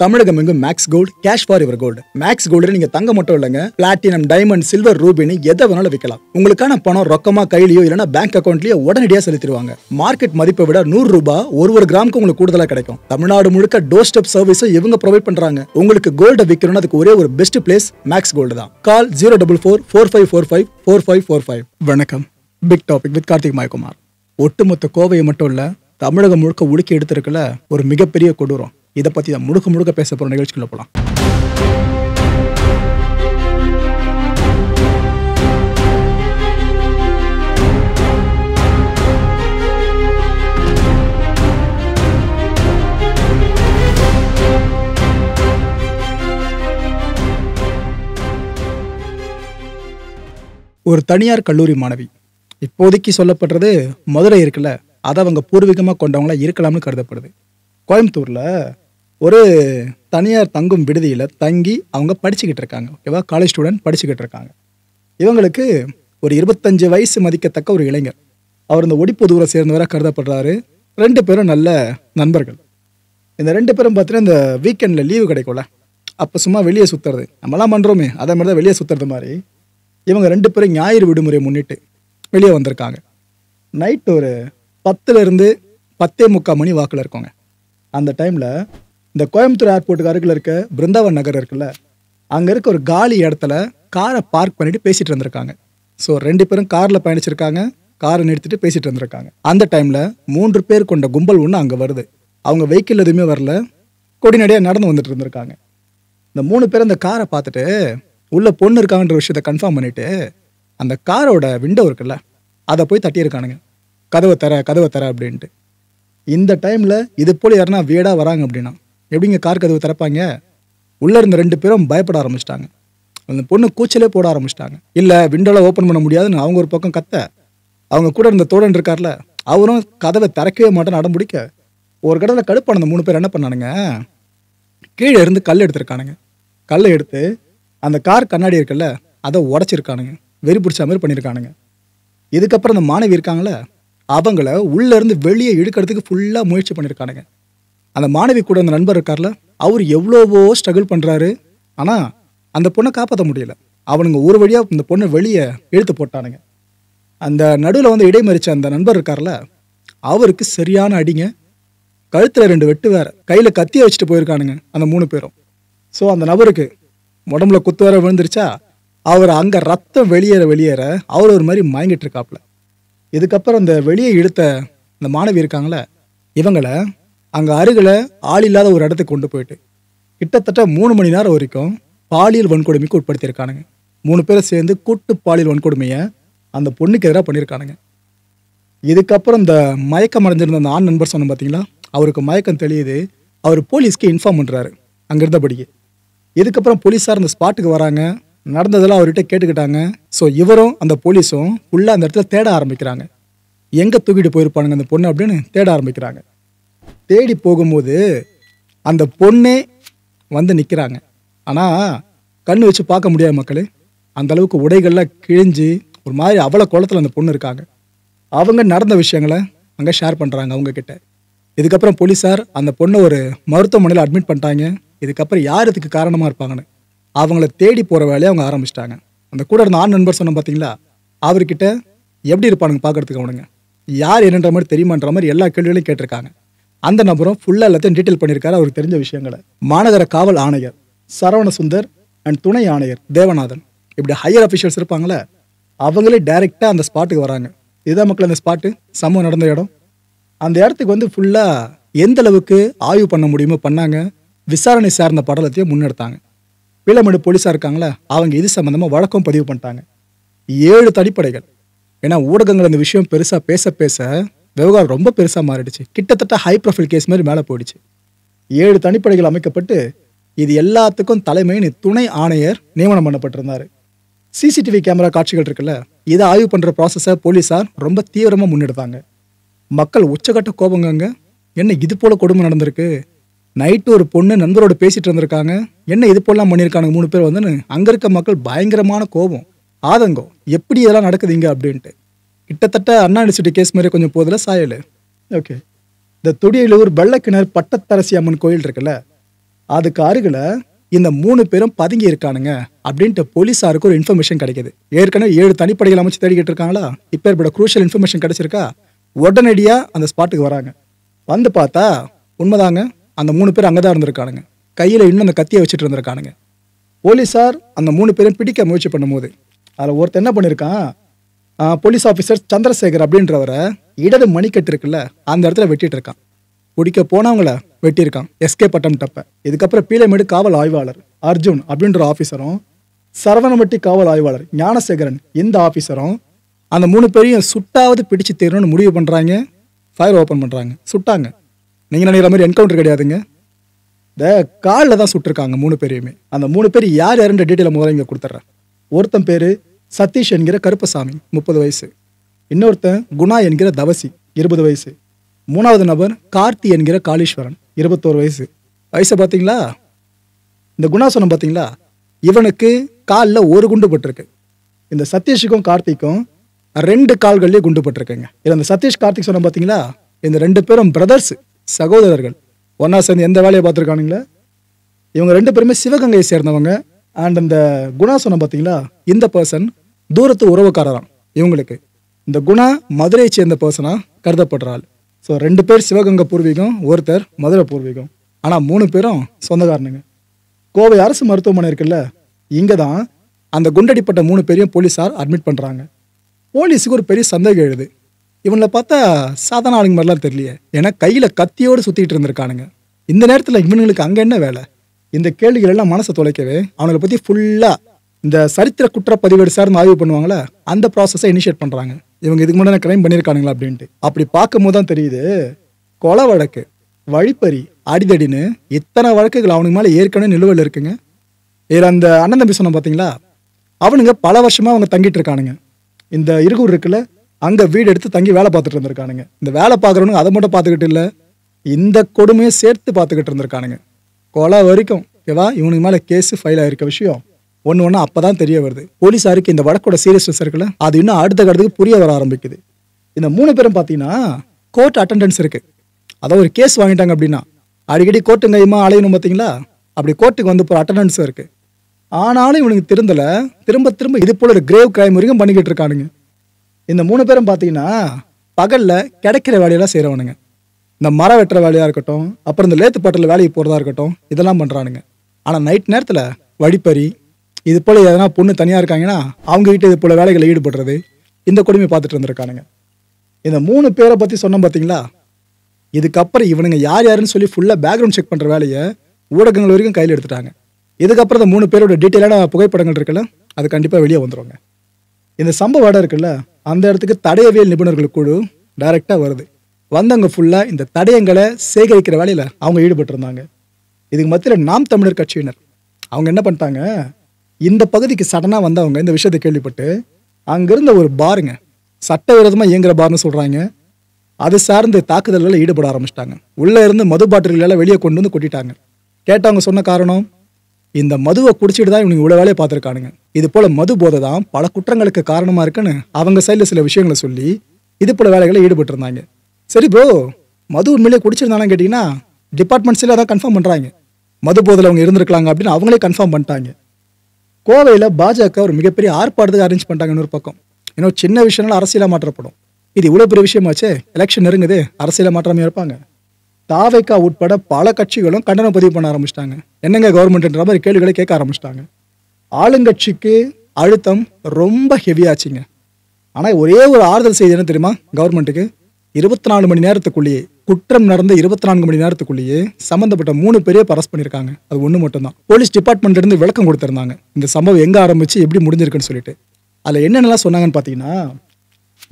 தமிழகம் எங்கும் maths gold cash for your gold. Maths gold நீங்க தங்க மட்டும் இல்லைங்க, பிளாட்டினம், டைமண்ட், சில்வர், ரூபினி எதை வேணாலும் விற்கலாம். உங்களுக்கான பணம் ரொக்கமா கையிலயோ இல்லைன்னா பேங்க் அக்கௌண்ட்லயோ உடனடியாக செலுத்திடுவாங்க. மார்க்கெட் மதிப்பை விட 100 ரூபாய் ஒரு கிராமுக்கு உங்களுக்கு கூடுதலா கிடைக்கும். தமிழ்நாடு முழுக்க டோர் ஸ்டெப் சர்வீஸும் இவங்க ப்ரொவைட் பண்றாங்க. உங்களுக்கு கோல்ட விற்கணும்னு அதுக்கு ஒரே ஒரு பெஸ்ட் பிளேஸ் மேக்ஸ் கோல்டு தான். கால் 04445454545. வணக்கம். Big topic with Karthik Mayakumar. ஒட்டுமொத்த கோவையை மட்டும் இல்ல, தமிழகம் முழுக்க உலுக்கி எடுத்திருக்கல ஒரு மிகப்பெரிய கொடூரம். இதை பத்தி தான் முழுக்க பேச போற நிகழ்ச்சிக்குள்ள போலாம். ஒரு தனியார் கல்லூரி மாணவி, இப்போதைக்கு சொல்லப்படுறது மதுரை இருக்குல்ல, அதை அவங்க பூர்வீகமாக கொண்டவங்களா இருக்கலாம்னு கருதப்படுது. கோயம்புத்தூர்ல ஒரு தனியார் தங்கும் விடுதியில் தங்கி அவங்க படிச்சுக்கிட்டு இருக்காங்க. ஓகேவா, காலேஜ் ஸ்டூடெண்ட் படிச்சுக்கிட்டு இருக்காங்க. இவங்களுக்கு ஒரு 25 வயசு மதிக்கத்தக்க ஒரு இளைஞர். அவர் இந்த ஒடிப்பு தூரம் சேர்ந்தவராக கருதப்படுறாரு. 2 பேரும் நல்ல நண்பர்கள். இந்த 2 பேரும் பார்த்தீங்கன்னா இந்த வீக்கெண்டில் லீவு கிடைக்கும்ல, அப்போ சும்மா வெளியே சுற்றுறது, நம்மளாம் பண்ணுறோமே அதே மாதிரி தான் வெளியே சுற்றுறது மாதிரி இவங்க 2 பேரும் ஞாயிறு விடுமுறை முன்னிட்டு வெளியே வந்திருக்காங்க. நைட் ஒரு 10லேருந்து 10:45 மணி வாக்கில் இருக்கோங்க. அந்த டைமில் இந்த கோயம்புத்தூர் ஏர்போர்ட்டுக்கு அருகில் இருக்க பிருந்தாவன் நகர் இருக்குல்ல, அங்கே இருக்க ஒரு காலி இடத்துல காரை பார்க் பண்ணிட்டு பேசிட்டு இருந்திருக்காங்க. ஸோ 2 பேரும் காரில் பயணிச்சிருக்காங்க, காரை நிறுத்திட்டு பேசிட்டு இருந்திருக்காங்க. அந்த டைமில் 3 பேர் கொண்ட கும்பல் ஒன்று அங்கே வருது. அவங்க வெஹிக்கிள் எதுவுமே வரல, கொடிநடையாக நடந்து வந்துட்டு இருந்திருக்காங்க. இந்த 3 பேர் அந்த காரை பார்த்துட்டு உள்ள பொண்ணு இருக்காங்கன்ற விஷயத்த கன்ஃபார்ம் பண்ணிட்டு அந்த காரோட விண்டோ இருக்குல்ல, அதை போய் தட்டியிருக்கானுங்க. கதவை தர அப்படின்ட்டு. இந்த டைமில் இது போல் யாருன்னா வீடாக வராங்க அப்படின்னா எப்படிங்க கார் கதவை திறப்பாங்க? உள்ளே இருந்த 2 பேரும் பயப்பட ஆரம்பிச்சிட்டாங்க. அந்த பொண்ணு கூச்சலே போட ஆரம்பிச்சிட்டாங்க. இல்லை, விண்டோவில் ஓப்பன் பண்ண முடியாதுன்னு அவங்க ஒரு பக்கம் கத்த, அவங்க கூட இருந்த தோழன் இருக்கார்ல, அவரும் கதவை திறக்கவே மாட்டேன்னு அடம் பிடிக்க, ஒரு கடவில் கடுப்பான அந்த 3 பேர் என்ன பண்ணானுங்க, கீழே இருந்து கல் எடுத்திருக்கானுங்க. கல்லை எடுத்து அந்த கார் கண்ணாடி இருக்குல்ல, அதை உடச்சிருக்கானுங்க. வெறி பிடிச்ச மாதிரி பண்ணியிருக்கானுங்க. இதுக்கப்புறம் அந்த மாணவி இருக்காங்களே, அவங்கள உள்ளேருந்து வெளியே இழுக்கிறதுக்கு ஃபுல்லாக முயற்சி பண்ணியிருக்கானுங்க. அந்த மாணவி கூட அந்த நண்பர் இருக்கார்ல, அவர் எவ்வளவோ ஸ்ட்ரகிள் பண்ணுறாரு. ஆனால் அந்த பொண்ணை காப்பாற்ற முடியல. அவனுங்க ஒரு வழியாக இந்த பொண்ணை வெளியே இழுத்து போட்டானுங்க. அந்த நடுவில் வந்து இடைமறிச்ச அந்த நண்பர் இருக்கார்ல, அவருக்கு சரியான அடிங்க. கழுத்தில் 2 வெட்டு வேற, கையில் கத்தியை வச்சுட்டு போயிருக்கானுங்க அந்த 3 பேரும். ஸோ அந்த நபருக்கு உடம்புல குத்து வேற விழுந்துருச்சா, அவர் அங்கே ரத்தம் வெளியேற அவர் ஒரு மாதிரி மயங்கிட்டு இருக்காப்புல. இதுக்கப்புறம் அந்த வெளியே இழுத்த இந்த மாணவி இருக்காங்களே, இவங்களை அங்கே அருகில் ஆள் இல்லாத ஒரு இடத்துக்கு கொண்டு போயிட்டு கிட்டத்தட்ட 3 மணி நேரம் வரைக்கும் பாலியல் வன்கொடுமைக்கு உட்படுத்தியிருக்கானுங்க. 3 பேரை சேர்ந்து கூட்டு பாலியல் வன்கொடுமையை அந்த பொண்ணுக்கு எதிராக பண்ணியிருக்கானுங்க. இதுக்கப்புறம் இந்த மயக்கம் அடைஞ்சிருந்த அந்த ஆண் நண்பர் சொன்ன பார்த்தீங்களா, அவருக்கு மயக்கம் தெளியுது. அவர் போலீஸ்க்கு இன்ஃபார்ம் பண்ணுறாரு அங்கே இருந்தபடியே. இதுக்கப்புறம் போலீஸார் அந்த ஸ்பாட்டுக்கு வராங்க. நடந்ததெல்லாம் அவர்கிட்ட கேட்டுக்கிட்டாங்க. ஸோ இவரும் அந்த போலீஸும் ஃபுல்லாக அந்த இடத்துல தேட ஆரம்பிக்கிறாங்க. எங்கே தூக்கிட்டு போயிருப்பானுங்க அந்த பொண்ணு அப்படின்னு தேட ஆரம்பிக்கிறாங்க. தேடி போகும்போது அந்த பொண்ணே வந்து நிற்கிறாங்க. ஆனால் கண்ணு வச்சு பார்க்க முடியாது மக்களே. அந்த அளவுக்கு உடைகள்லாம் கிழிஞ்சு ஒரு மாதிரி அவ்வளோ கோலத்தில் அந்த பொண்ணு இருக்காங்க. அவங்க நடந்த விஷயங்களை அங்கே ஷேர் பண்ணுறாங்க அவங்கக்கிட்ட. இதுக்கப்புறம் போலீஸார் அந்த பொண்ணை ஒரு மருத்துவமனையில் அட்மிட் பண்ணிட்டாங்க. இதுக்கப்புறம் யார் இதுக்கு காரணமாக இருப்பாங்கன்னு அவங்கள தேடி போகிற வேலையை அவங்க ஆரம்பிச்சிட்டாங்க. அந்த கூட இருந்த ஆண் நண்பர் சொன்ன பார்த்தீங்களா, அவர்கிட்ட எப்படி இருப்பானுங்க பார்க்கறதுக்கு, அவனுங்க யார் என்னன்ற மாதிரி தெரியுமான்ற மாதிரி எல்லா கேள்விகளையும் கேட்டிருக்காங்க. அந்த நபரும் ஃபுல்லாக எல்லாத்தையும் டீட்டெயில் பண்ணியிருக்காரு அவருக்கு தெரிஞ்ச விஷயங்களை. மாநகர காவல் ஆணையர் சரவண சுந்தர் அண்ட் துணை ஆணையர் தேவநாதன், இப்படி ஹையர் அஃபிஷியல்ஸ் இருப்பாங்களே, அவங்களே டைரெக்டாக அந்த ஸ்பாட்டுக்கு வராங்க. இதுதான் மக்கள் அந்த ஸ்பாட்டு, சம்பவம் நடந்த இடம். அந்த இடத்துக்கு வந்து ஃபுல்லாக எந்த அளவுக்கு ஆய்வு பண்ண முடியுமோ பண்ணாங்க. விசாரணை சார்ந்த படலத்தையும் முன்னெடுத்தாங்க. பீளமேடு போலீஸாக இருக்காங்களே, அவங்க இது சம்மந்தமாக வழக்கம் பதிவு பண்ணிட்டாங்க. 7 தனிப்படைகள். ஏன்னா ஊடகங்கள் அந்த விஷயம் பெருசாக பேச விவகாரம் ரொம்ப பெருசாக மாறிடுச்சு. கிட்டத்தட்ட ஹை ப்ரொஃபைல் கேஸ் மாதிரி மேலே போயிடுச்சு. 7 தனிப்படைகள் அமைக்கப்பட்டு இது எல்லாத்துக்கும் தலைமையின் துணை ஆணையர் நியமனம் பண்ணப்பட்டிருந்தார். சிசிடிவி கேமரா காட்சிகள் இருக்குல்ல, இதை ஆய்வு பண்ணுற ப்ராசஸை போலீஸார் ரொம்ப தீவிரமாக முன்னெடுத்தாங்க. மக்கள் உச்சகட்ட கோபங்க. என்ன இது போல் கொடுமை நடந்திருக்கு, நைட்டு ஒரு பொண்ணு நண்பரோடு பேசிட்டு இருந்திருக்காங்க, என்ன இது போலாம் பண்ணியிருக்காங்க 3 பேர் வந்துன்னு அங்கே இருக்க மக்கள் பயங்கரமான கோபம், ஆதங்கம், எப்படி இதெல்லாம் நடக்குதுங்க அப்படின்ட்டு. கிட்டத்தட்ட அண்ணா யூனிவர்சிட்டி கேஸ் மாதிரி கொஞ்சம் போதில் சாயல். ஓகே, இந்த துடியலூர் வெள்ளக்கிணர் பட்டத்தரசி அம்மன் கோயில் இருக்குல்ல, அதுக்கு அருகில் இந்த 3 பேரும் பதுங்கி இருக்கானுங்க அப்படின்ட்டு போலீஸாருக்கு ஒரு இன்ஃபர்மேஷன் கிடைக்குது. ஏற்கனவே 7 தனிப்படைகள் அமைச்சு தேடிக்கிட்டு இருக்காங்களா, இப்போ ஏற்பட குரூஷியல் இன்ஃபர்மேஷன் கிடைச்சிருக்கா. உடனடியாக அந்த ஸ்பாட்டுக்கு வராங்க. வந்து பார்த்தா உண்மைதாங்க, அந்த 3 பேர் அங்கே தான் இருந்திருக்கானுங்க. கையில் இன்னும் அந்த கத்தியை வச்சுட்டு இருந்திருக்கானுங்க. போலீஸார் அந்த 3 பேரும் பிடிக்க முயற்சி பண்ணும்போது அதில் ஒருத்தர் என்ன பண்ணியிருக்கான், போலீஸ் ஆஃபீஸர் சந்திரசேகர் அப்படின்றவரை இடது மணிக்கட்டு இருக்குல்ல அந்த இடத்துல வெட்டிட்டு இருக்கான். பிடிக்க போனவங்கள வெட்டியிருக்கான் எஸ்கேப் அட்டம்ப்ட். இதுக்கப்புறம் பீலமேடு காவல் ஆய்வாளர் அர்ஜுன் அப்படின்ற ஆஃபீஸரும், சரவணமட்டி காவல் ஆய்வாளர் ஞானசேகரன் இந்த ஆஃபீஸரும் அந்த 3 பேரையும் சுட்டாவது பிடிச்சு தீரணும்னு முடிவு பண்ணுறாங்க. ஃபயர் ஓப்பன் பண்ணுறாங்க, சுட்டாங்க. நீங்கள் நினைக்கிற மாதிரி என்கவுண்டர் கிடையாதுங்க. இந்த காலில் தான் சுட்டிருக்காங்க 3 பேரையுமே. அந்த 3 பேர் யார் யாருன்ற டீட்டெயிலை முதல்ல இங்கே கொடுத்துட்றேன். ஒருத்தன் பேர் சதீஷ் என்கிற கருப்பசாமி 30 வயசு, இன்னொருத்தன் குணா என்கிற தவசி 20 வயசு, 3வது நபர் கார்த்தி என்கிற காளீஸ்வரன் 21 வயசு. வயசை பார்த்தீங்களா, இந்த குணா சொன்ன பார்த்தீங்களா, இவனுக்கு காலில் ஒரு குண்டு பட்டிருக்கு. இந்த சதீஷுக்கும் கார்த்திக்கும் 2 கால்கள்லேயே குண்டு பட்டிருக்குங்க. இதில் இந்த சதீஷ் கார்த்திக் சொன்ன பார்த்தீங்களா, இந்த 2 பேரும் பிரதர்ஸ், சகோதரர்கள். ஒன்றா சேர்ந்து எந்த வேலையை பார்த்துருக்கானுங்களா. இவங்க 2 பேருமே சிவகங்கையை சேர்ந்தவங்க. அண்ட் இந்த குணா சொன்ன பார்த்தீங்களா, இந்த பர்சன் தூரத்து உறவுக்காரரான் இவங்களுக்கு. இந்த குணா மதுரையை சேர்ந்த பர்சனாக கருதப்படுறாள். ஸோ 2 பேர் சிவகங்கை பூர்வீகம், ஒருத்தர் மதுரை பூர்வீகம். ஆனால் 3 பேரும் சொந்தக்காரனுங்க. கோவை அரசு மருத்துவமனை இருக்குல்ல, இங்கே தான் அந்த குண்டடிப்பட்ட 3 பேரையும் போலீஸார் அட்மிட் பண்ணுறாங்க. போலீஸுக்கு ஒரு பெரிய சந்தேகம் எழுது. இவங்களை பார்த்தா சாதாரண ஆளுங்க மாதிரிலாம் தெரியலையே, ஏன்னா கையில் கத்தியோடு சுற்றிட்டு இருந்திருக்கானுங்க. இந்த நேரத்தில் இவனுங்களுக்கு அங்கே என்ன வேலை? இந்த கேள்விகள் எல்லாம் மனசை தொலைக்கவே அவங்களை பற்றி ஃபுல்லாக இந்த சரித்திர குற்றப்பதிவேடு சார்ந்து ஆய்வு பண்ணுவாங்களே, அந்த ப்ராசஸை இனிஷியேட் பண்ணுறாங்க. இவங்க இதுக்கு முன்னாடி கிரைம் பண்ணியிருக்கானுங்களா அப்படின்ட்டு. அப்படி பார்க்கும்போது தான் தெரியுது, கொலை வழக்கு, வழிப்பறி, அடிதடின்னு இத்தனை வழக்குகள் அவனுக்கு மேலே ஏற்கனவே நிலுவையில் இருக்குங்க. இதில் அந்த அண்ணன் தம்பி சொன்ன பார்த்தீங்களா, அவனுங்க பல வருஷமாக அவங்க தங்கிட்டு இருக்கானுங்க. இந்த இருகூர் இருக்குல்ல, அங்கே வீடு எடுத்து தங்கி வேலை பார்த்துட்டு இருந்திருக்கானுங்க. இந்த வேலை பார்க்குறவனுங்க அதை மட்டும் பார்த்துக்கிட்டு இல்லை, இந்த கொடுமையை சேர்த்து பார்த்துக்கிட்டு இருந்திருக்கானுங்க. கொலை வரைக்கும் ஓகேவா. இவனுக்கு மேலே கேஸ் ஃபைல் ஆகிருக்க விஷயம் ஒன்று அப்போ தான் தெரிய வருது. போலீஸாருக்கு இந்த வழக்கோட சீரியஸ்னஸ் இருக்குல்ல, அது இன்னும் அடுத்த கட்டத்துக்கு புரிய வர ஆரம்பிக்குது. இந்த 3 பேரும் பார்த்தீங்கன்னா கோர்ட் அட்டண்டன்ஸ் இருக்குது. அதாவது ஒரு கேஸ் வாங்கிட்டாங்க அப்படின்னா அடிக்கடி கோர்ட்டுங்க கைமா அலையணும் பார்த்தீங்களா, அப்படி கோர்ட்டுக்கு வந்து இப்போ அட்டண்டன்ஸும் இருக்குது. ஆனாலும் இவனுக்கு திருந்தலை, திரும்ப திரும்ப இது போல ஒரு கிரேவ் கிரைம் வரைக்கும் பண்ணிக்கிட்டு இருக்கானுங்க. இந்த 3 பேரும் பார்த்தீங்கன்னா பகலில் கிடைக்கிற வேலையெல்லாம் செய்கிறவனுங்க. இந்த மரம் வெட்டுற வேலையாக இருக்கட்டும், அப்புறம் இந்த லேத்து பாட்டில் வேலைக்கு போகிறதா இருக்கட்டும், இதெல்லாம் பண்ணுறானுங்க. ஆனால் நைட் நேரத்தில் வழிப்பறி, இது போல் எதனா பொண்ணு தனியாக இருக்காங்கன்னா அவங்ககிட்ட இது போல் வேலைகளை ஈடுபடுறது, இந்த கொடுமையை பார்த்துட்டு இருந்திருக்கானுங்க. இந்த 3 பேரை பற்றி சொன்னோம் பார்த்தீங்களா, இதுக்கப்புறம் இவனுங்க யார் யாருன்னு சொல்லி ஃபுல்லாக பேக்ரவுண்ட் செக் பண்ணுற வேலையை ஊடகங்கள் வரைக்கும் கையில் எடுத்துட்டாங்க. இதுக்கப்புறம் இந்த 3 பேரோட டீட்டெயிலான புகைப்படங்கள் இருக்குல்ல, அது கண்டிப்பாக வெளியே வந்துடுவாங்க. இந்த சம்பவ இடம் இருக்குல்ல, அந்த இடத்துக்கு தடயவியல் நிபுணர்கள் குழு டைரெக்டாக வருது. வந்தவங்க ஃபுல்லாக இந்த தடயங்களை சேகரிக்கிற வேலையில் அவங்க ஈடுபட்டிருந்தாங்க. இதுக்கு மத்தியில் நாம் தமிழர் கட்சியினர் அவங்க என்ன பண்ணிட்டாங்க, இந்த பகுதிக்கு சடனாக வந்தவங்க இந்த விஷயத்தை கேள்விப்பட்டு அங்கிருந்த ஒரு பாருங்க, சட்டவிரோதமாக இயங்குகிற பார்னு சொல்கிறாங்க, அது சார்ந்து தாக்குதல்களில் ஈடுபட ஆரம்பிச்சிட்டாங்க. உள்ளே இருந்து மது பாட்டில்களெல்லாம் வெளியே கொண்டு வந்து கொட்டிட்டாங்க. கேட்டவங்க சொன்ன காரணம், இந்த மதுவை குடிச்சிட்டு தான் இவங்க இவ்வளோ வேலையை பார்த்துருக்கானுங்க. இது போல் மது போதை தான் பல குற்றங்களுக்கு காரணமாக இருக்குன்னு அவங்க சைடில் சில விஷயங்களை சொல்லி இது போல் வேலைகளை ஈடுபட்டிருந்தாங்க. சரி ப்ரோ, மது உண்மையிலே குடிச்சிருந்தாலும் கேட்டிங்கன்னா டிபார்ட்மெண்ட்ஸில் அதான் கன்ஃபார்ம் பண்ணுறாங்க, மது போதில் அவங்க இருந்திருக்கலாங்க அப்படின்னு அவங்களே கன்ஃபார்ம் பண்ணிட்டாங்க. கோவையில் பாஜக ஒரு மிகப்பெரிய ஆர்ப்பாட்டத்துக்கு அரேஞ்ச் பண்ணிட்டாங்க. இன்னொரு பக்கம் இன்னும் சின்ன விஷயம்னால அரசியலாக மாற்றப்படும். இது இவ்வளோ பெரிய விஷயமாச்சே, எலெக்ஷன் நெருங்குது, அரசியலாக மாற்றாமல் இருப்பாங்க. தாவைக்கா உட்பட பல கட்சிகளும் கண்டனம் பதிவு பண்ண ஆரம்பிச்சிட்டாங்க. என்னங்க கவர்மெண்ட்ன்ற மாதிரி கேள்விகளை கேட்க ஆரம்பிச்சிட்டாங்க. ஆளுங்கட்சிக்கு அழுத்தம் ரொம்ப ஹெவியாச்சுங்க. ஆனால் ஒரே ஒரு ஆறுதல் செய்தி என்ன தெரியுமா, கவர்மெண்ட்டுக்கு 24 மணி நேரத்துக்குள்ளேயே, குற்றம் நடந்த 24 மணி நேரத்துக்குள்ளேயே சம்மந்தப்பட்ட 3 பேரையே அரெஸ்ட் பண்ணியிருக்காங்க. அது ஒன்று மட்டும்தான். போலீஸ் டிபார்ட்மெண்ட்லேருந்து விளக்கம் கொடுத்துருந்தாங்க, இந்த சம்பவம் எங்கே ஆரம்பிச்சு எப்படி முடிஞ்சிருக்குன்னு சொல்லிட்டு. அதில் என்னென்னலாம் சொன்னாங்கன்னு பார்த்தீங்கன்னா,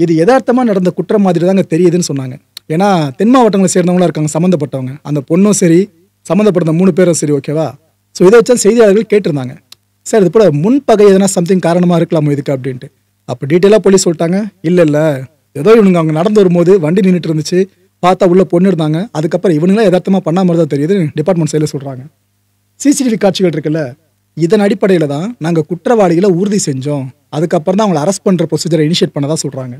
இது யதார்த்தமாக நடந்த குற்றம் மாதிரி தாங்க தெரியுதுன்னு சொன்னாங்க. ஏன்னா தென் மாவட்டங்களை சேர்ந்தவங்களா இருக்காங்க சம்மந்தப்பட்டவங்க, அந்த பொண்ணும் சரி சம்மந்தப்பட்ட 3 பேரும் சரி, ஓகேவா. ஸோ இதை வச்சா செய்தியாளர்கள் கேட்டிருந்தாங்க, சார் இது போல முன்பகை எதனா சம்திங் காரணமாக இருக்கலாமோ இதுக்கு அப்படின்ட்டு. அப்போ டீட்டெயிலாக போலீஸ் சொல்லிட்டாங்க, இல்லை ஏதோ இவனுங்க அவங்க நடந்து வரும்போது வண்டி நின்றுட்டு இருந்துச்சு, பார்த்தா உள்ள பொண்ணு இருந்தாங்க, அதுக்கப்புறம் இவனுங்களாம் யதார்த்தமாக பண்ணாமல் மாதிரி தான் தெரியுது டிபார்ட்மெண்ட் சைடில் சொல்கிறாங்க. சிசிடிவி காட்சிகள் இருக்குல்ல, இதன் அடிப்படையில் தான் நாங்கள் குற்றவாளிகளை உறுதி செஞ்சோம், அதுக்கப்புறம் தான் அவங்களை அரெஸ்ட் பண்ணுற ப்ரொசீஜரை இனிஷியேட் பண்ண தான் சொல்கிறாங்க.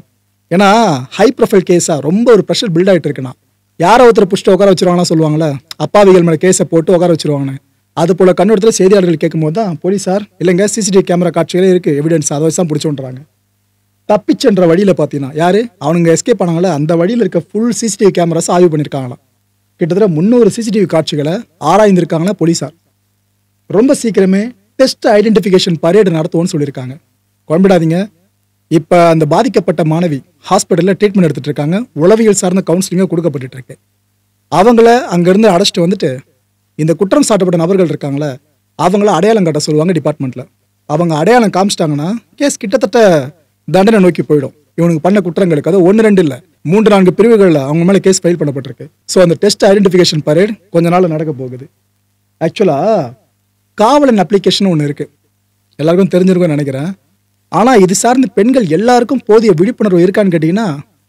ஏன்னா ஹை ப்ரொஃபைல் கேஸாக ரொம்ப ஒரு ப்ரெஷர் பில்ட் ஆகிட்டு இருக்குன்னா, யாரோ ஒருத்தர் புஷ்ட்டு உட்கார வச்சிருவாங்கன்னா சொல்லுவாங்களே, அப்பாவிகள் மேலே கேஸை போட்டு உட்கார வச்சிருவாங்கன்னு, அது போல கண்ணோட்டத்தில் செய்தியாளர்கள் கேட்கும்போது தான் போலீஸார் இல்லைங்க சிசிடிவி கேமரா காட்சிகளே இருக்குது எவிடன்ஸ் அதை வச்சு தான் பிடிச்சோன்றாங்க. தப்பிச்சென்ற வழியில் பார்த்தீங்கன்னா யார் அவனுங்க எஸ்கேப் பண்ணாங்களே அந்த வழியில் இருக்க ஃபுல் சிசிடிவி கேமராஸ் ஆய்வு பண்ணியிருக்காங்களாம். கிட்டத்தட்ட 300 சிசிடிவி காட்சிகளை ஆராய்ந்திருக்காங்களா போலீஸார். ரொம்ப சீக்கிரமே டெஸ்ட் ஐடென்டிஃபிகேஷன் பரேடு நடத்துவோன்னு சொல்லியிருக்காங்க. குழம்பிடாதீங்க. இப்போ அந்த பாதிக்கப்பட்ட மாணவி ஹாஸ்பிட்டலில் ட்ரீட்மெண்ட் எடுத்துகிட்டு இருக்காங்க. உளவியல் சார்ந்த கவுன்சிலிங்காக கொடுக்கப்பட்டு இருக்கு. அவங்கள அங்கேருந்து அழைச்சிட்டு வந்துட்டு இந்த குற்றம் சாட்டப்பட்ட நபர்கள் இருக்காங்களே அவங்கள அடையாளம் காட்ட சொல்லுவாங்க டிபார்ட்மெண்ட்டில். அவங்க அடையாளம் காமிச்சிட்டாங்கன்னா கேஸ் கிட்டத்தட்ட தண்டனை நோக்கி போயிடும். இவனுக்கு பண்ண குற்றங்களுக்கு அது 1-2 இல்லை 3-4 பிரிவுகளில் அவங்க மேலே கேஸ் ஃபைல் பண்ணப்பட்டிருக்கு. ஸோ அந்த டெஸ்ட் ஐடென்டிஃபிகேஷன் பரேட் கொஞ்ச நாள் நடக்க போகுது. ஆக்சுவலாக காவலன் அப்ளிகேஷன் ஒன்று இருக்குது, எல்லாருக்கும் தெரிஞ்சிருக்கும்னு நினைக்கிறேன். ஆனால் இது சார்ந்த பெண்கள் எல்லாருக்கும் போதிய விழிப்புணர்வு இருக்கான்னு கேட்டிங்கன்னா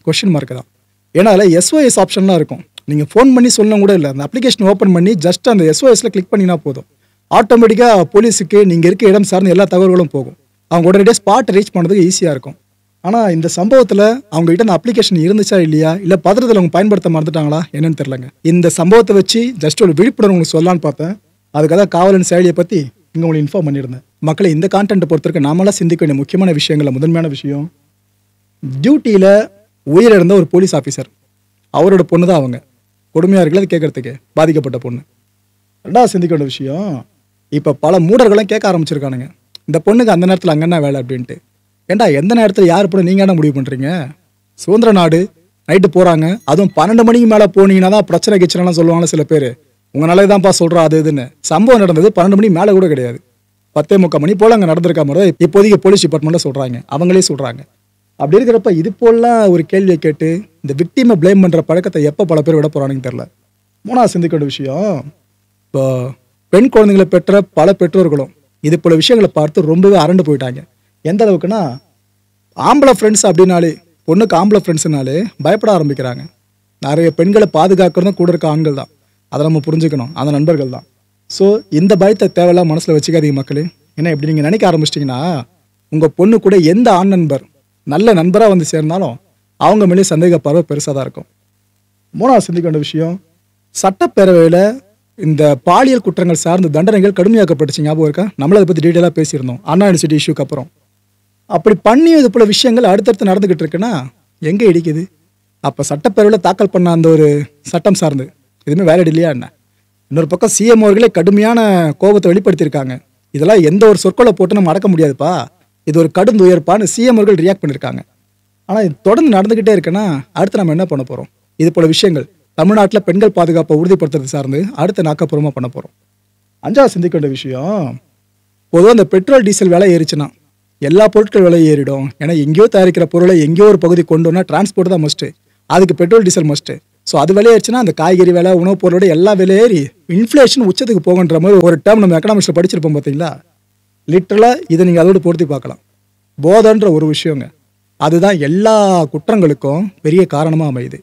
கொஸ்டின் மார்க் தான். ஏன்னா அதில் SOS ஆப்ஷன்லாம் இருக்கும். நீங்கள் ஃபோன் பண்ணி சொல்லணும் கூட இல்லை, அந்த அப்ளிகேஷன் ஓப்பன் பண்ணி ஜஸ்ட் அந்த SOSல கிளிக் பண்ணினா போதும். ஆட்டோமேட்டிக்காக போலீஸுக்கு நீங்கள் இருக்க இடம் சார்ந்த எல்லா தகவல்களும் போகும். அவங்க உடனடியாக ஸ்பாட் ரீச் பண்ணுறதுக்கு ஈஸியாக இருக்கும். ஆனால் இந்த சம்பவத்தில் அவங்ககிட்ட அந்த அப்ளிகேஷன் இருந்துச்சா இல்லையா, இல்லை பத்திரத்தில் அவங்க பயன்படுத்த மறந்துட்டாங்களா என்னன்னு தெரிலங்க. இந்த சம்பவத்தை வச்சு ஜஸ்ட் ஒரு விழிப்புணர்வு உங்களுக்கு சொல்லலான்னு பார்த்தேன். அதுக்காக தான் காவலன் செயலியை பற்றி இங்கே உங்களுக்கு இன்ஃபார்ம் பண்ணியிருந்தேன். மக்களை இந்த கான்டென்ட்டை பொறுத்தவரைக்கும் நாமெல்லாம் சிந்திக்க வேண்டிய முக்கியமான விஷயங்களில் முதன்மையான விஷயம், டியூட்டியில் உயிரிழந்த ஒரு போலீஸ் ஆஃபீஸர், அவரோட பொண்ணு தான் அவங்க. கொடுமையாக இருக்குல்ல அது கேட்கறதுக்கு, பாதிக்கப்பட்ட பொண்ணு. ரெண்டாவது சிந்திக்க வேண்டிய விஷயம், இப்போ பல மூடர்களும் கேட்க ஆரம்பிச்சிருக்கானுங்க, இந்த பொண்ணுக்கு அந்த நேரத்தில் அங்கே என்ன வேலை அப்படின்ட்டு. ஏண்டா எந்த நேரத்தில் யார் பொண்ணு நீங்கள் என்ன முடிவு பண்ணுறீங்க? சுதந்திர நாடு, நைட்டு போகிறாங்க, அதுவும் 12 மணிக்கு மேலே போனீங்கன்னா தான் பிரச்சனை கிச்சனெலாம் சொல்லுவாங்க சில பேர். உங்கள் நல்லது தான்ப்பா சொல்கிறோம் அது இதுன்னு. சம்பவம் நடந்தது 12 மணி மேலே கூட கிடையாது, 10:45 மணி போல் அங்கே நடந்திருக்க மாதிரி தான் இப்போதைக்கு போலீஸ் டிபார்ட்மெண்ட்டில் சொல்கிறாங்க, அவங்களே சொல்கிறாங்க. அப்படி இருக்கிறப்ப இது போலாம் ஒரு கேள்வியை கேட்டு இந்த விக்டிமை பிளேம் பண்ணுற பழக்கத்தை எப்போ பல பேர் விட போகிறானுன்னு தெரில. மூணாவது சிந்திக்க வேண்டிய விஷயம், இப்போ பெண் குழந்தைங்களை பெற்ற பல பெற்றோர்களும் இது போல விஷயங்களை பார்த்து ரொம்பவே அரண்டு போயிட்டாங்க. எந்த அளவுக்குன்னா, ஆம்பளை ஃப்ரெண்ட்ஸ் அப்படின்னாலே, பொண்ணுக்கு ஆம்பளை ஃப்ரெண்ட்ஸ்னாலே பயப்பட ஆரம்பிக்கிறாங்க. நிறைய பெண்களை பாதுகாக்கிறதும் கூட இருக்க ஆண்கள் தான், அதை நம்ம புரிஞ்சுக்கணும், அந்த நண்பர்கள் தான். ஸோ இந்த பயத்தை தேவையில்லாம் மனசில் வச்சுக்காதீங்க மக்களே. ஏன்னா இப்படி நீங்கள் நினைக்க ஆரம்பிச்சிட்டிங்கன்னா உங்கள் பொண்ணு கூட எந்த ஆண் நண்பர் நல்ல நண்பராக வந்து சேர்ந்தாலும் அவங்க மேலே சந்தேக பார்வை பெருசாக தான் இருக்கும். மூணாவது சிந்திக்க வேண்டிய விஷயம், சட்டப்பேரவையில் இந்த பாலியல் குற்றங்கள் சார்ந்த தண்டனைகள் கடுமையாக்கப்பட்டுச்சு, ஞாபகம் இருக்கா? நம்மளை அதை பற்றி டீட்டெயிலாக பேசியிருந்தோம் அண்ணா யூனிவர்சிட்டி இஷ்யூக்கு அப்புறம். அப்படி பண்ணி இது போல விஷயங்கள் அடுத்தடுத்து நடந்துக்கிட்டு இருக்குன்னா எங்கே இடிக்குது? அப்போ சட்டப்பேரவையில் தாக்கல் பண்ண அந்த ஒரு சட்டம் சார்ந்து எதுவுமே வேலிட் இல்லையா என்ன? இன்னொரு பக்கம் CM அவர்களே கடுமையான கோபத்தை வெளிப்படுத்தியிருக்காங்க. இதெல்லாம் எந்த ஒரு சொற்களை போட்டு நம்ம அடக்க முடியாதுப்பா, இது ஒரு கடும் துயர்ப்பான்னு CM அவர்கள் ரியாக்ட் பண்ணியிருக்காங்க. ஆனால் இது தொடர்ந்து நடந்துக்கிட்டே இருக்குன்னா அடுத்து நம்ம என்ன பண்ண போகிறோம்? இது போல விஷயங்கள் தமிழ்நாட்டில் பெண்கள் பாதுகாப்பை உறுதிப்படுத்துறது சார்ந்து அடுத்த நாக்கப்பூர்வமாக பண்ண போகிறோம். அஞ்சாவது சிந்திக்க வேண்டிய விஷயம், பொதுவாக இந்த பெட்ரோல் டீசல் விலை ஏறிச்சுன்னா எல்லா பொருட்கள் விலை ஏறிடும். ஏன்னா எங்கேயோ தயாரிக்கிற பொருளை எங்கேயோ ஒரு பகுதி கொண்டு வந்தால் டிரான்ஸ்போர்ட் தான் மஸ்ட்டு, அதுக்கு பெட்ரோல் டீசல் மஸ்ட்டு. ஸோ அது விலையேறிச்சுன்னா அந்த காய்கறி விலை, உணவுப் பொருளோட எல்லா விலையேறி இன்ஃப்ளேஷன் உச்சத்துக்கு போகன்ற மாதிரி ஒரு டேர்ம் நம்ம எக்கனாமிக்ஸில் படிச்சிருப்போம் பார்த்தீங்களா? லிட்டரலாக இதை நீங்கள் அதோடு பொருத்தி பார்க்கலாம். போதைன்ற ஒரு விஷயங்க, அதுதான் எல்லா குற்றங்களுக்கும் பெரிய காரணமாக அமையுது.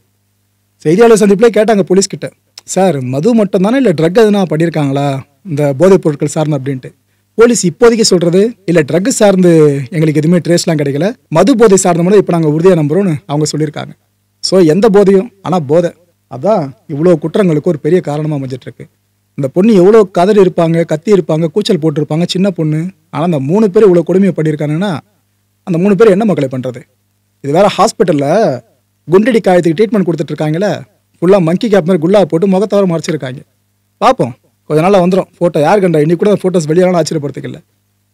செய்தியாளர் சந்திப்பிலே கேட்டாங்க போலீஸ்கிட்ட, சார் மது மட்டும் தானே இல்லை ட்ரக் எதுனா பண்ணியிருக்காங்களா இந்த போதைப் பொருட்கள் சார்ந்து அப்படின்ட்டு. போலீஸ் இப்போதைக்கு சொல்கிறது, இல்லை ட்ரக் சார்ந்து எங்களுக்கு எதுவுமே ட்ரேஸ்லாம் கிடைக்கல, மது போதை சார்ந்த மாதிரி இப்போ நாங்கள் உறுதியாக நம்புகிறோன்னு அவங்க சொல்லியிருக்காங்க. ஸோ எந்த போதையும், ஆனால் போதை அதான் இவ்வளோ குற்றங்களுக்கு ஒரு பெரிய காரணமாக அமைஞ்சிட்ருக்கு. இந்த பொண்ணு எவ்வளோ கதறி இருப்பாங்க, கத்தி இருப்பாங்க, கூச்சல் போட்டிருப்பாங்க, சின்ன பொண்ணு. ஆனால் அந்த 3 பேர் இவ்வளோ கொடுமையை பண்ணியிருக்காங்கன்னா அந்த 3 பேர் என்ன மக்களை பண்ணுறது? இது வேறு ஹாஸ்பிட்டலில் குண்டடி காயத்துக்கு ட்ரீட்மெண்ட் கொடுத்துட்ருக்காங்களே, ஃபுல்லாக மங்கி கேப் மாதிரி குல்லா போட்டு முகத்தவர மறைச்சிருக்காங்க. பார்ப்போம், கொஞ்ச நாளில் வந்துடும் ஃபோட்டோ. யார் கண்டா இன்னைக்கு கூட ஃபோட்டோஸ் வெளியானாலும் ஆச்சரியப்படுத்திக்கல.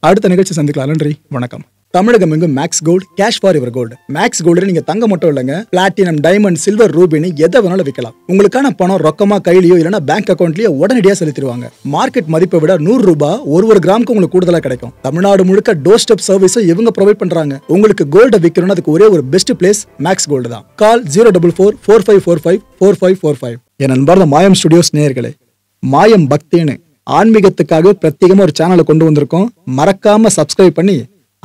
அடுத்த நிகழ்ச்சி சந்திக்கலாம். நன்றி, வணக்கம். தமிழகம் எங்கும் maths gold, cash for your gold. Maths gold நீங்க தங்க மட்டும் இல்லைங்க, பிளாட்டினம், டைமண்ட், சில்வர், ரூபினி எதை வேணாலும் விற்கலாம். உங்களுக்கான பணம் ரொக்கமா கையிலயோ இல்லைன்னா பேங்க் அக்கௌண்ட்லயோ உடனடியாக செலுத்திடுவாங்க. மார்க்கெட் மதிப்பை விட 100 ரூபாய் ஒரு கிராமுக்கு உங்களுக்கு கூடுதலா கிடைக்கும். தமிழ்நாடு முழுக்க டோர் ஸ்டெப் சர்வீஸ் இவங்க ப்ரொவைட் பண்றாங்க. உங்களுக்கு கோல்ட விற்கணும்னா அதுக்கு ஒரே ஒரு பெஸ்ட் பிளேஸ் மேக்ஸ் கோல்டு தான். கால் 04445454545. என் நண்பர் மாயம் ஸ்டுடியோஸ் நேயர்களே, மாயம் பக்தின்னு ஆன்மீகத்துக்காக பிரத்யேகமா ஒரு சேனலை கொண்டு வந்திருக்கோம். மறக்காம சப்ஸ்கிரைப் பண்ணி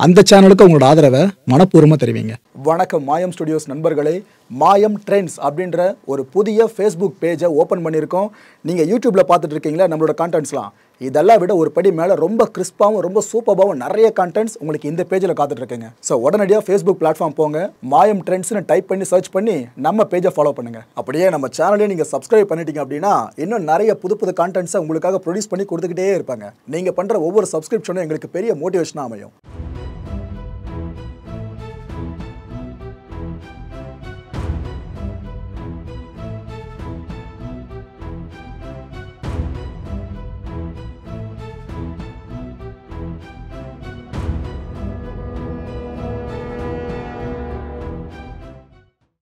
அந்த சேனலுக்கு உங்களோட ஆதரவை மனப்பூர்வமாக தெரிவிங்க. வணக்கம் மாயம் ஸ்டுடியோஸ் நண்பர்களே. மாயம் ட்ரெண்ட்ஸ் அப்படின்ற ஒரு புதிய ஃபேஸ்புக் பேஜை ஓப்பன் பண்ணியிருக்கோம். நீங்கள் யூடியூப்பில் பார்த்துட்டு இருக்கீங்களா நம்மளோட கான்டென்ட்ஸ்லாம். இதெல்லாம் விட ஒரு படி மேலே ரொம்ப கிறிஸ்பாகவும் ரொம்ப சூப்பராகவும் நிறைய கான்டென்ட்ஸ் உங்களுக்கு இந்த பேஜில் காத்துட்டு இருக்குங்க. ஸோ உடனடியாக ஃபேஸ்புக் பிளாட்ஃபார்ம் போங்க, மாயம் ட்ரெண்ட்ஸ்னு டைப் பண்ணி சர்ச் பண்ணி நம்ம பேஜை ஃபாலோ பண்ணுங்கள். அப்படியே நம்ம சேனலையும் நீங்கள் சப்ஸ்கிரைப் பண்ணிட்டீங்க அப்படின்னா இன்னும் நிறைய புது புது கான்டென்ட்ஸை உங்களுக்காக ப்ரொடியூஸ் பண்ணி கொடுத்துக்கிட்டே இருப்பாங்க. நீங்கள் பண்ணுற ஒவ்வொரு சப்ஸ்கிரிப்ஷனும் எங்களுக்கு பெரிய மோட்டிவேஷனாக அமையும்.